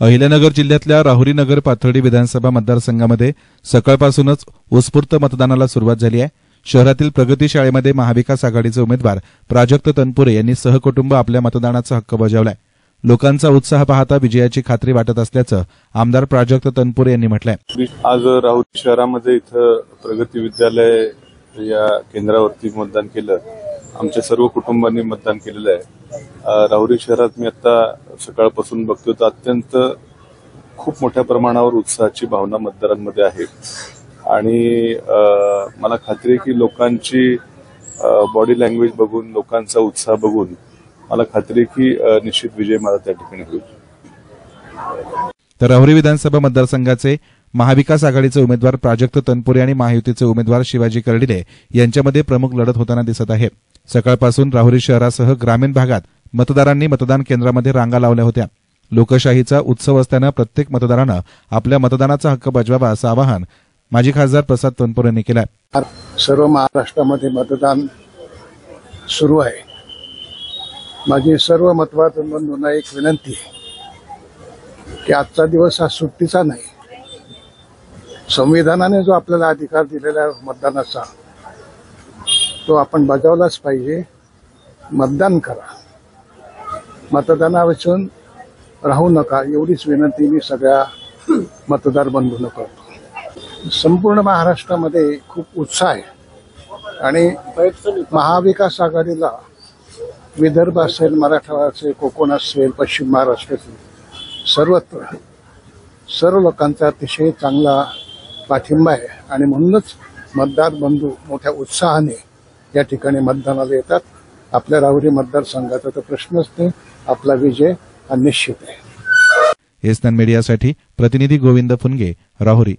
अहिल्यानगर जिल्ह्यातल्या राहुरी नगर पाथर्डी विधानसभा मतदारसंघामध्ये सकाळपासूनच उत्स्फूर्त मतदानाला सुरुवात झाली आहे। शहरातील प्रगती शाळेमध्ये महाविकास आघाडीचे उमेदवार प्राजक्त तनपुरे यांनी सहकुटुंब आपल्या मतदानाचा हक्क बजावलाय। लोकांचा उत्साह पाहता विजयाची खात्री वाटत असल्याचं आमदार प्राजक्त तनपुरे यांनी म्हटलंय। आज राहुरी शहरामध्ये इथं प्रगती विद्यालय या केंद्रावरती मतदान केलं। आमच्या सर्व कुटुंबांनी मतदान केलेलं आहे। राहुरी शहरात मी आता सकाळपासून बघतोय तर अत्यंत खूप मोठ्या प्रमाणावर उत्साहाची भावना मतदारांमध्ये आहे आणि मला खात्री आहे की लोकांची बॉडी लँग्वेज बघून, लोकांचा उत्साह बघून मला खात्री आहे की निश्चित विजय माझा त्या ठिकाणी होईल। तर राहुरी विधानसभा मतदारसंघाचे महाविकास आघाडीचे उमेदवार प्राजक्त तनपुरे आणि महायुतीचे उमेदवार शिवाजी कर्डिले यांच्यामध्ये प्रमुख लढत होताना दिसत आहे। सकाळपासून राहुरी शहरासह ग्रामीण भागात मतदारांनी मतदान केंद्रामध्ये रांगा लावल्या होत्या। लोकशाहीचा उत्सव असल्यानं प्रत्येक मतदारानं आपल्या मतदानाचा हक्क बजावावा असं आवाहन माजी खासदार प्रसाद तनपुरे यांनी केलं आहे। सर्व महाराष्ट्रामध्ये मतदान सुरू आहे। माझी सर्व मतदार बंधूंना एक विनंती आहे की आजचा दिवस हा सुट्टीचा नाही। संविधानाने जो आपल्याला अधिकार दिलेला मतदानाचा तो आपण बजावलाच पाहिजे। मतदान करा, मतदानापासून राहू नका एवढीच विनंती मी सगळ्या मतदार बंधूंना करतो। संपूर्ण महाराष्ट्रामध्ये खूप उत्साह आहे आणि महाविकास आघाडीला विदर्भ असेल, मराठवाडा असेल, कोकण असेल, पश्चिम महाराष्ट्र असेल, सर्वत्र सर्व लोकांचा अतिशय चांगला पाठिंबा आहे आणि म्हणूनच मतदार बंधू मोठ्या उत्साहाने या ठिकाणी मतदानाला येतात। आपल्या राहुरी मतदारसंघाचा तर प्रश्नच नाही, आपला विजय हा निश्चित आहे। एसएन मीडियासाठी प्रतिनिधी गोविंद फुनगे, राहुरी।